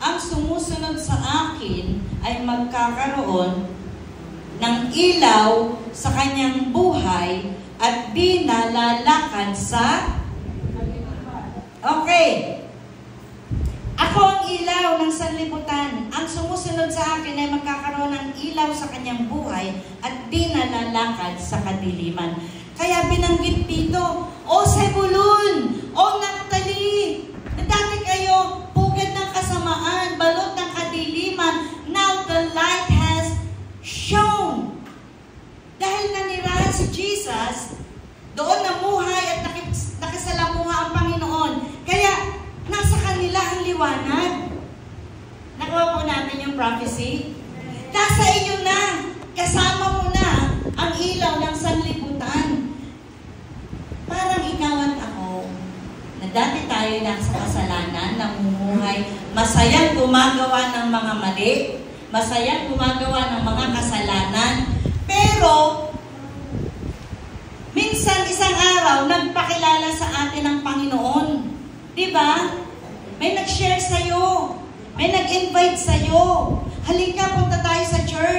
ang sumusunod sa akin ay magkakaroon ng ilaw sa kanyang buhay at di nalalakad sa... Okay. Ako ang ilaw ng sanlibutan. Ang sumusunod sa akin ay magkakaroon ng ilaw sa kanyang buhay at di nalalakad sa kadiliman. Kaya binanggit dito, O Zebulun, O Naphtali, na dati kayo pugad ng kasamaan, balot ng kadiliman, now the light has shone. Dahil nanirahan si Jesus, doon namuhay at nakisalamuha ang Panginoon. Kaya nasa kanila ang liwanag. Nakuha po natin yung prophecy. Nasa inyo na, kasama mo na ang ilaw ng sanlibutan. Parang ikaw at ako, na dati tayo nasa kasalanan, namumuhay, masayang gumagawa ng mga mali, masayang gumagawa ng mga kasalanan, pero minsan isang araw, nagpakilala sa atin ang Panginoon. Diba? May nag-share sa'yo. May nag-invite sa'yo. Halika, punta tayo sa church.